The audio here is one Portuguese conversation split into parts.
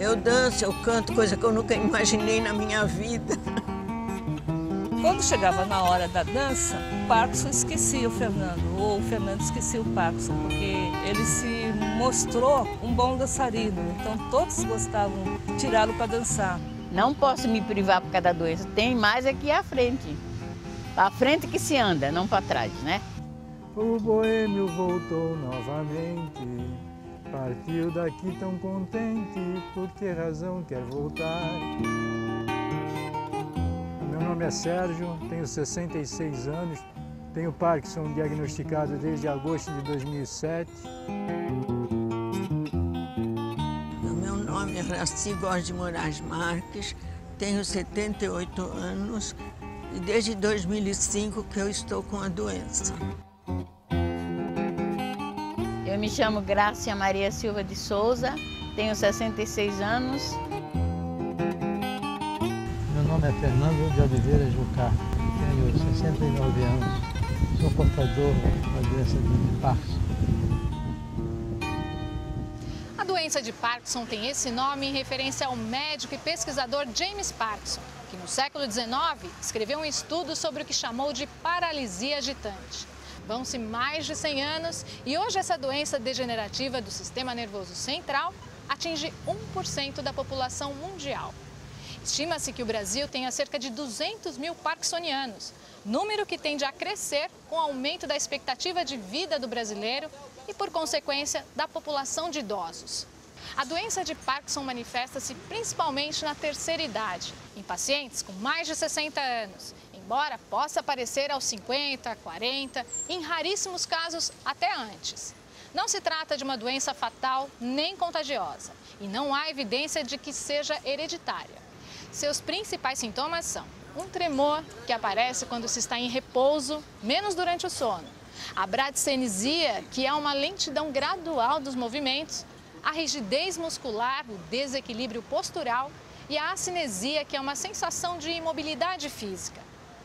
Eu danço, eu canto, coisa que eu nunca imaginei na minha vida. Quando chegava na hora da dança, o Parkinson esquecia o Fernando, ou o Fernando esquecia o Parkinson, porque ele se mostrou um bom dançarino, então todos gostavam de tirá-lo para dançar. Não posso me privar por causa da doença, tem mais aqui à frente. Para frente que se anda, não para trás, né? O boêmio voltou novamente, partiu daqui tão contente, por que razão quer voltar? Meu nome é Sérgio, tenho 66 anos, tenho Parkinson diagnosticado desde agosto de 2007. Meu nome é Raci Góes de Moraes Marques, tenho 78 anos e desde 2005 que eu estou com a doença. Eu me chamo Grácia Maria Silva de Souza, tenho 66 anos. Meu nome é Fernando de Oliveira Jucá, tenho 69 anos, sou portador da doença de Parkinson. A doença de Parkinson tem esse nome em referência ao médico e pesquisador James Parkinson, que no século XIX escreveu um estudo sobre o que chamou de paralisia agitante. Vão-se mais de 100 anos e hoje essa doença degenerativa do sistema nervoso central atinge 1% da população mundial. Estima-se que o Brasil tenha cerca de 200 mil parkinsonianos, número que tende a crescer com o aumento da expectativa de vida do brasileiro e, por consequência, da população de idosos. A doença de Parkinson manifesta-se principalmente na terceira idade, em pacientes com mais de 60 anos, embora possa aparecer aos 50, 40, em raríssimos casos até antes. Não se trata de uma doença fatal nem contagiosa e não há evidência de que seja hereditária. Seus principais sintomas são um tremor, que aparece quando se está em repouso, menos durante o sono, a bradicinesia, que é uma lentidão gradual dos movimentos, a rigidez muscular, o desequilíbrio postural e a acinesia, que é uma sensação de imobilidade física.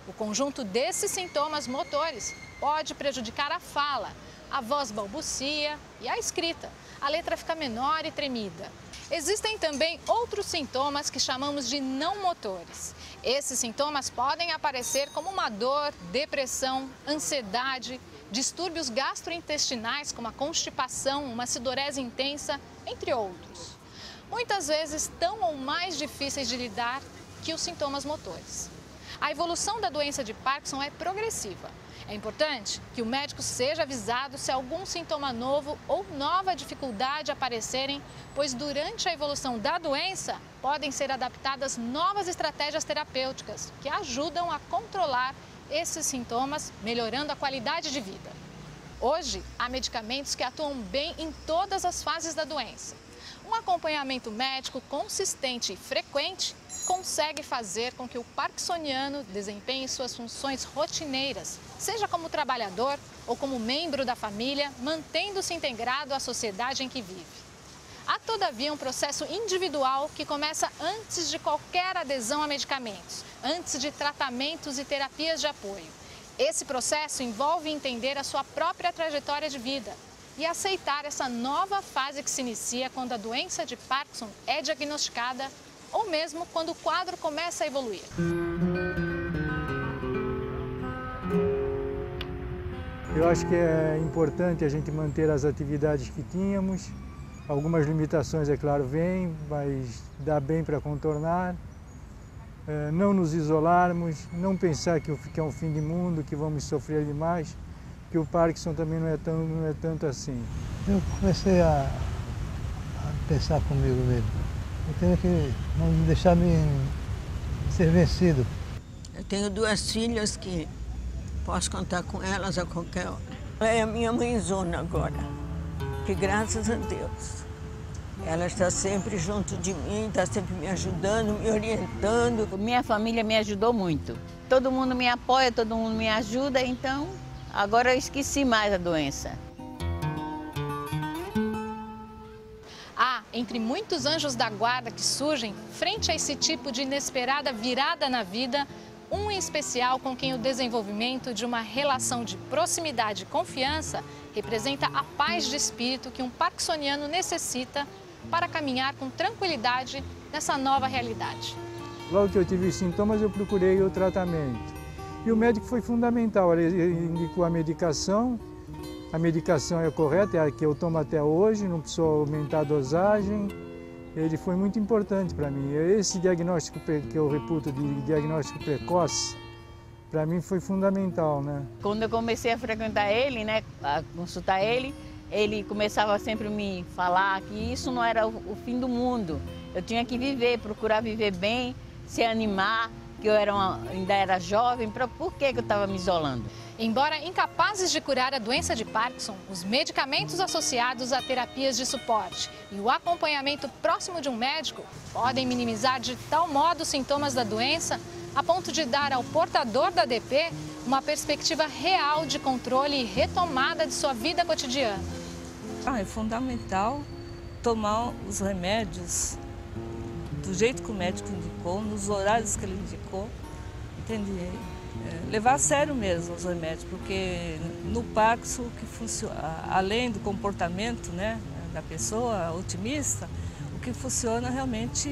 O conjunto desses sintomas motores pode prejudicar a fala, a voz balbucia e a escrita. A letra fica menor e tremida. Existem também outros sintomas que chamamos de não motores. Esses sintomas podem aparecer como uma dor, depressão, ansiedade, distúrbios gastrointestinais como a constipação, uma acidorese intensa, entre outros. Muitas vezes tão ou mais difíceis de lidar que os sintomas motores. A evolução da doença de Parkinson é progressiva. É importante que o médico seja avisado se algum sintoma novo ou nova dificuldade aparecerem, pois durante a evolução da doença podem ser adaptadas novas estratégias terapêuticas que ajudam a controlar esses sintomas, melhorando a qualidade de vida. Hoje, há medicamentos que atuam bem em todas as fases da doença. Um acompanhamento médico consistente e frequente consegue fazer com que o parkinsoniano desempenhe suas funções rotineiras, seja como trabalhador ou como membro da família, mantendo-se integrado à sociedade em que vive. Há, todavia, um processo individual que começa antes de qualquer adesão a medicamentos, antes de tratamentos e terapias de apoio. Esse processo envolve entender a sua própria trajetória de vida e aceitar essa nova fase que se inicia quando a doença de Parkinson é diagnosticada ou mesmo quando o quadro começa a evoluir. Eu acho que é importante a gente manter as atividades que tínhamos. Algumas limitações, é claro, vêm, mas dá bem para contornar. Não nos isolarmos, não pensar que é um fim de mundo, que vamos sofrer demais, que o Parkinson também não é tanto assim. Eu comecei a pensar comigo mesmo. Eu tenho que não deixar me ser vencido. Eu tenho 2 filhas que posso contar com elas a qualquer hora. Ela é a minha mãezona agora, que graças a Deus, ela está sempre junto de mim, está sempre me ajudando, me orientando. Minha família me ajudou muito. Todo mundo me apoia, todo mundo me ajuda, então agora eu esqueci mais a doença. Há, entre muitos anjos da guarda que surgem frente a esse tipo de inesperada virada na vida, um em especial com quem o desenvolvimento de uma relação de proximidade e confiança representa a paz de espírito que um parkinsoniano necessita para caminhar com tranquilidade nessa nova realidade. Logo que eu tive os sintomas, eu procurei o tratamento. E o médico foi fundamental, ele indicou a medicação é correta, é a que eu tomo até hoje, não precisou aumentar a dosagem. Ele foi muito importante para mim. Esse diagnóstico que eu reputo de diagnóstico precoce, para mim foi fundamental, né? Quando eu comecei a frequentar ele, né, a consultar ele começava sempre a me falar que isso não era o fim do mundo. Eu tinha que viver, procurar viver bem, se animar, que eu ainda era jovem, por que eu estava me isolando? Embora incapazes de curar a doença de Parkinson, os medicamentos associados a terapias de suporte e o acompanhamento próximo de um médico podem minimizar de tal modo os sintomas da doença a ponto de dar ao portador da DP uma perspectiva real de controle e retomada de sua vida cotidiana. É fundamental tomar os remédios do jeito que o médico indicou, nos horários que ele indicou, entende? Levar a sério mesmo os remédios, porque no Parkinson, que funciona, além do comportamento, né, da pessoa otimista, o que funciona realmente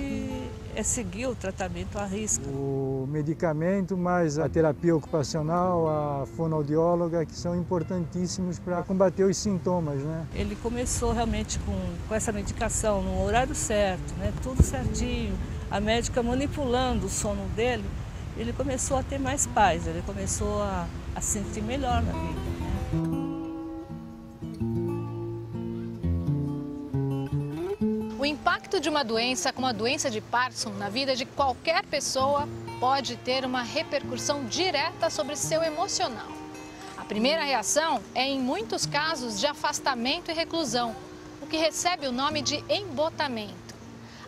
é seguir o tratamento à risca. O medicamento, mais a terapia ocupacional, a fonoaudióloga, que são importantíssimos para combater os sintomas, né? Ele começou realmente com essa medicação no horário certo, né, tudo certinho, a médica manipulando o sono dele. Ele começou a ter mais paz, ele começou a se sentir melhor na vida, né? O impacto de uma doença como a doença de Parkinson na vida de qualquer pessoa pode ter uma repercussão direta sobre seu emocional. A primeira reação é, em muitos casos, de afastamento e reclusão, o que recebe o nome de embotamento.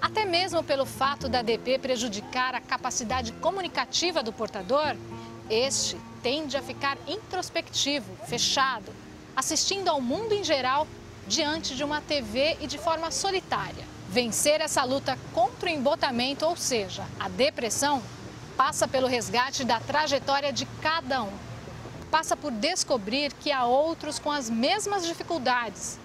Até mesmo pelo fato da DP prejudicar a capacidade comunicativa do portador, este tende a ficar introspectivo, fechado, assistindo ao mundo em geral diante de uma TV e de forma solitária. Vencer essa luta contra o embotamento, ou seja, a depressão, passa pelo resgate da trajetória de cada um. Passa por descobrir que há outros com as mesmas dificuldades.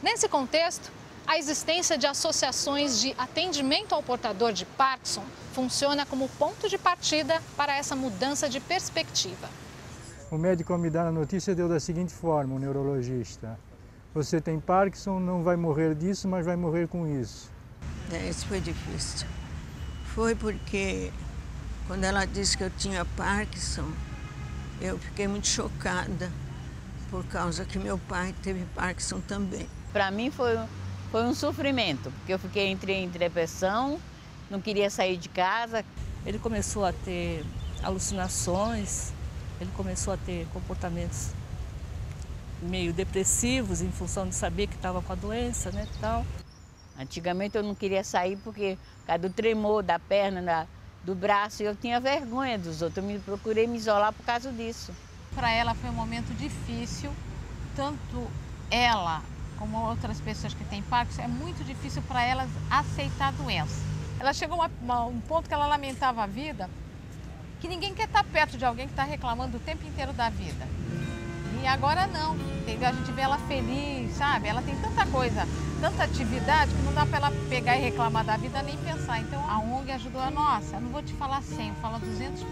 Nesse contexto, a existência de associações de atendimento ao portador de Parkinson funciona como ponto de partida para essa mudança de perspectiva. O médico, ao me dar a notícia, deu da seguinte forma, o neurologista: você tem Parkinson, não vai morrer disso, mas vai morrer com isso. Isso foi difícil. Foi porque, quando ela disse que eu tinha Parkinson, eu fiquei muito chocada, por causa que meu pai teve Parkinson também. Para mim foi um sofrimento, porque eu fiquei em depressão, não queria sair de casa. Ele começou a ter alucinações, ele começou a ter comportamentos meio depressivos em função de saber que estava com a doença, né, tal. Antigamente eu não queria sair por causa do tremor da perna, do braço, e eu tinha vergonha dos outros. Eu procurei me isolar por causa disso. Para ela foi um momento difícil, tanto ela como outras pessoas que têm Parkinson, é muito difícil para elas aceitar a doença. Ela chegou a um ponto que ela lamentava a vida, que ninguém quer estar perto de alguém que está reclamando o tempo inteiro da vida. E agora não, entendeu? A gente vê ela feliz, sabe? Ela tem tanta coisa, tanta atividade, que não dá para ela pegar e reclamar da vida nem pensar. Então a ONG ajudou a nossa, eu não vou te falar 100, eu falo 200%,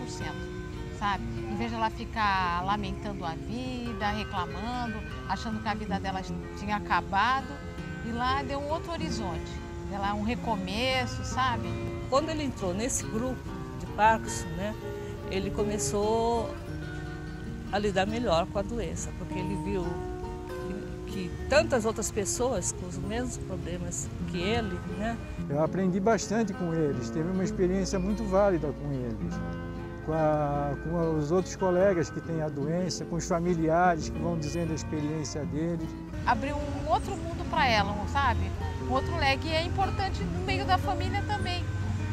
sabe? Em vez de ela ficar lamentando a vida, reclamando, achando que a vida dela tinha acabado, e lá deu um outro horizonte, ela um recomeço, sabe? Quando ele entrou nesse grupo de Parkinson, né, ele começou a lidar melhor com a doença, porque ele viu que tantas outras pessoas com os mesmos problemas que ele, né? Eu aprendi bastante com eles, teve uma experiência muito válida com eles. Com os outros colegas que têm a doença, com os familiares que vão dizendo a experiência deles. Abriu um outro mundo para ela, sabe? Um outro leque, e é importante no meio da família também.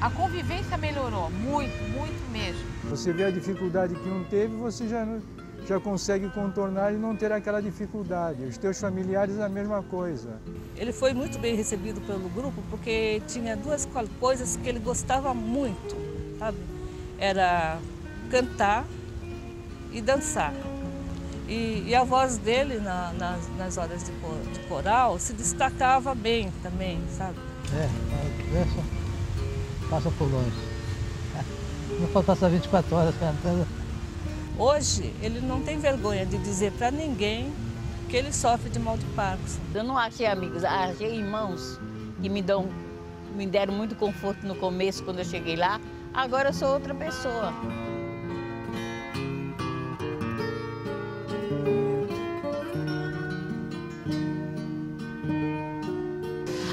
A convivência melhorou, muito, muito mesmo. Você vê a dificuldade que um teve, você já consegue contornar e não ter aquela dificuldade. Os teus familiares a mesma coisa. Ele foi muito bem recebido pelo grupo porque tinha duas coisas que ele gostava muito, sabe? Era cantar e dançar. E a voz dele nas horas de coral se destacava bem também, sabe? A doença passa por longe. Não pode passar 24 horas cantando. Hoje, ele não tem vergonha de dizer para ninguém que ele sofre de mal de Parkinson. Eu não achei amigos, achei irmãos que me deram muito conforto no começo, quando eu cheguei lá. Agora eu sou outra pessoa.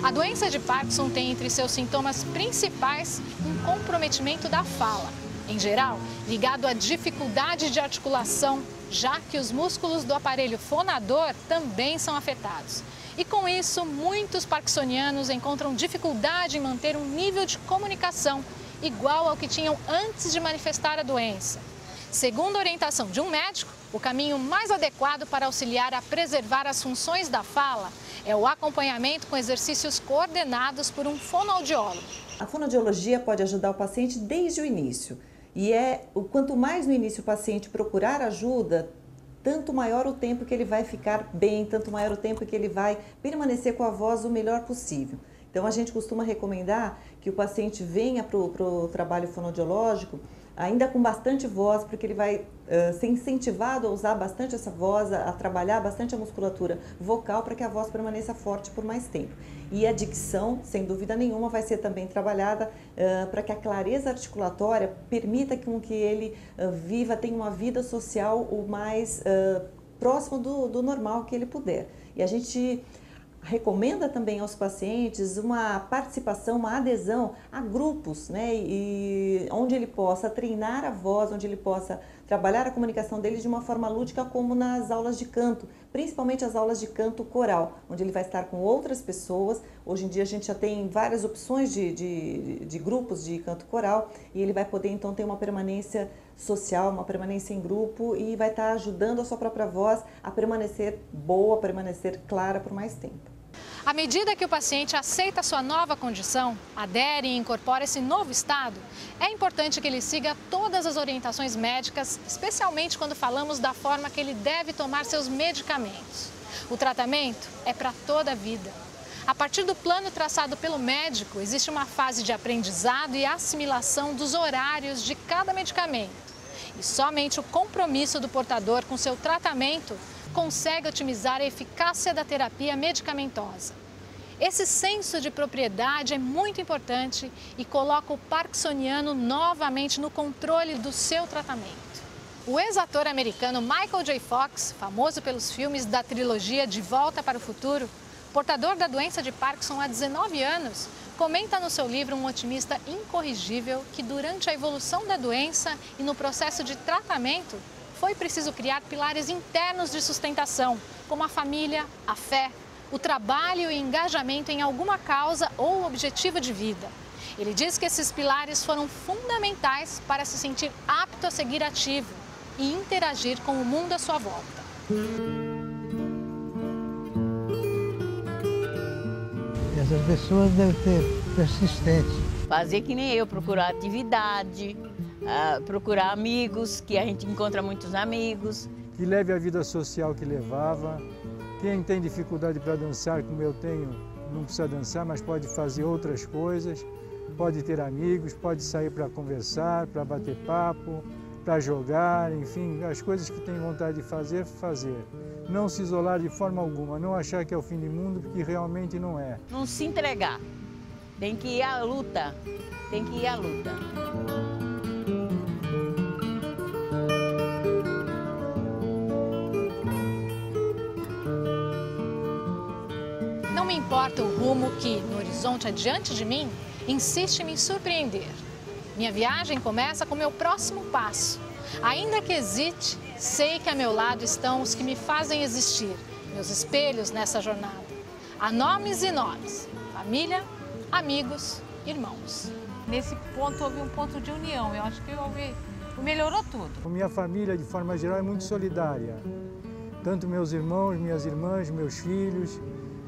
A doença de Parkinson tem entre seus sintomas principais um comprometimento da fala, em geral, ligado à dificuldade de articulação, já que os músculos do aparelho fonador também são afetados. E com isso, muitos parkinsonianos encontram dificuldade em manter um nível de comunicação igual ao que tinham antes de manifestar a doença. Segundo a orientação de um médico, o caminho mais adequado para auxiliar a preservar as funções da fala é o acompanhamento com exercícios coordenados por um fonoaudiólogo. A fonoaudiologia pode ajudar o paciente desde o início. E quanto mais no início o paciente procurar ajuda, tanto maior o tempo que ele vai ficar bem, tanto maior o tempo que ele vai permanecer com a voz o melhor possível. Então a gente costuma recomendar que o paciente venha para o trabalho fonoaudiológico ainda com bastante voz, porque ele vai ser incentivado a usar bastante essa voz, a trabalhar bastante a musculatura vocal para que a voz permaneça forte por mais tempo. E a dicção, sem dúvida nenhuma, vai ser também trabalhada para que a clareza articulatória permita que ele tenha uma vida social o mais próximo do normal que ele puder. E a gente recomenda também aos pacientes uma participação, uma adesão a grupos, né, e onde ele possa treinar a voz, onde ele possa trabalhar a comunicação dele de uma forma lúdica, como nas aulas de canto, principalmente as aulas de canto coral, onde ele vai estar com outras pessoas. Hoje em dia a gente já tem várias opções de grupos de canto coral e ele vai poder então ter uma permanência social, uma permanência em grupo e vai estar ajudando a sua própria voz a permanecer boa, a permanecer clara por mais tempo. À medida que o paciente aceita a sua nova condição, adere e incorpora esse novo estado, é importante que ele siga todas as orientações médicas, especialmente quando falamos da forma que ele deve tomar seus medicamentos. O tratamento é para toda a vida. A partir do plano traçado pelo médico, existe uma fase de aprendizado e assimilação dos horários de cada medicamento. E somente o compromisso do portador com seu tratamento consegue otimizar a eficácia da terapia medicamentosa. Esse senso de propriedade é muito importante e coloca o parkinsoniano novamente no controle do seu tratamento. O ex-ator americano Michael J. Fox, famoso pelos filmes da trilogia De Volta para o Futuro, portador da doença de Parkinson há 19 anos, comenta no seu livro Um Otimista Incorrigível que durante a evolução da doença e no processo de tratamento, foi preciso criar pilares internos de sustentação, como a família, a fé, o trabalho e engajamento em alguma causa ou objetivo de vida. Ele diz que esses pilares foram fundamentais para se sentir apto a seguir ativo e interagir com o mundo à sua volta. Essas pessoas devem ter persistente. Fazer que nem eu, procurar atividade, procurar amigos, que a gente encontra muitos amigos. Que leve a vida social que levava. Quem tem dificuldade para dançar, como eu tenho, não precisa dançar, mas pode fazer outras coisas. Pode ter amigos, pode sair para conversar, para bater papo, para jogar, enfim, as coisas que tem vontade de fazer, fazer. Não se isolar de forma alguma, não achar que é o fim do mundo, porque realmente não é. Não se entregar, tem que ir à luta, tem que ir à luta. Não me importa o rumo que, no horizonte adiante de mim, insiste em me surpreender. Minha viagem começa com o meu próximo passo. Ainda que hesite, sei que a meu lado estão os que me fazem existir, meus espelhos nessa jornada. Há nomes e nomes, família, amigos, irmãos. Nesse ponto houve um ponto de união, eu acho que melhorou tudo. A minha família, de forma geral, é muito solidária. Tanto meus irmãos, minhas irmãs, meus filhos.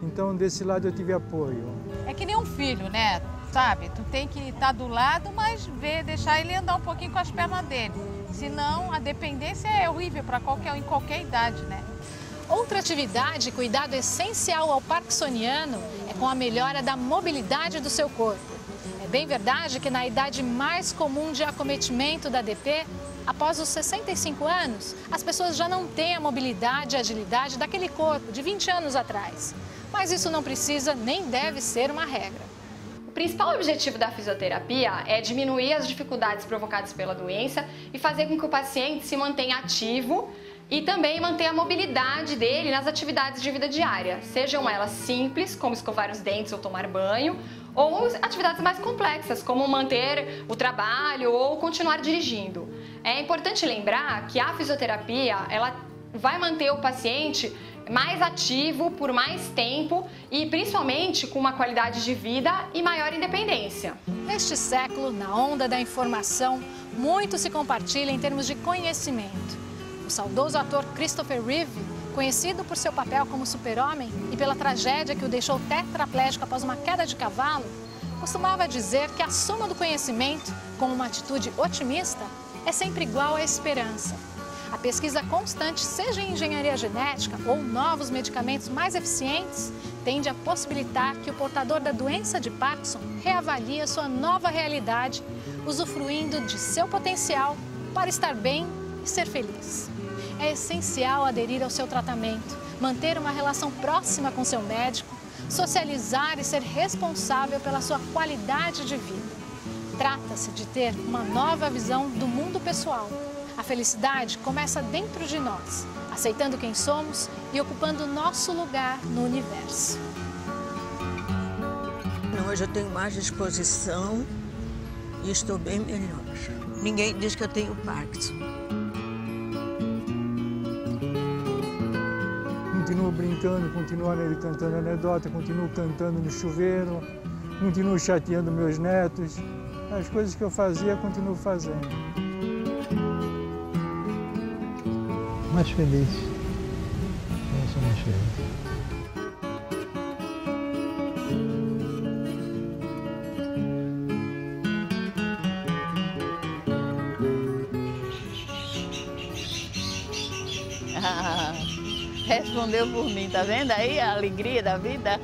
Então, desse lado eu tive apoio. É que nem um filho, né? Sabe? Tu tem que estar do lado, mas deixar ele andar um pouquinho com as pernas dele. Senão, a dependência é horrível para em qualquer idade, né? Outra atividade e cuidado essencial ao parkinsoniano é com a melhora da mobilidade do seu corpo. É bem verdade que na idade mais comum de acometimento da DP, após os 65 anos, as pessoas já não têm a mobilidade e agilidade daquele corpo de 20 anos atrás. Mas isso não precisa nem deve ser uma regra. O principal objetivo da fisioterapia é diminuir as dificuldades provocadas pela doença e fazer com que o paciente se mantenha ativo e também manter a mobilidade dele nas atividades de vida diária, sejam elas simples, como escovar os dentes ou tomar banho, ou atividades mais complexas, como manter o trabalho ou continuar dirigindo. É importante lembrar que a fisioterapia, ela vai manter o paciente mais ativo por mais tempo e principalmente com uma qualidade de vida e maior independência. Neste século, na onda da informação, muito se compartilha em termos de conhecimento. O saudoso ator Christopher Reeve, conhecido por seu papel como super-homem e pela tragédia que o deixou tetraplégico após uma queda de cavalo, costumava dizer que a soma do conhecimento, com uma atitude otimista, é sempre igual à esperança. A pesquisa constante, seja em engenharia genética ou novos medicamentos mais eficientes, tende a possibilitar que o portador da doença de Parkinson reavalie a sua nova realidade, usufruindo de seu potencial para estar bem e ser feliz. É essencial aderir ao seu tratamento, manter uma relação próxima com seu médico, socializar e ser responsável pela sua qualidade de vida. Trata-se de ter uma nova visão do mundo pessoal. A felicidade começa dentro de nós, aceitando quem somos e ocupando nosso lugar no universo. Hoje eu tenho mais disposição e estou bem melhor. Ninguém diz que eu tenho Parkinson. Continuo brincando, continuo cantando anedota, continuo cantando no chuveiro, continuo chateando meus netos. As coisas que eu fazia, continuo fazendo. Mais feliz. Eu sou mais feliz. Respondeu por mim, tá vendo aí a alegria da vida?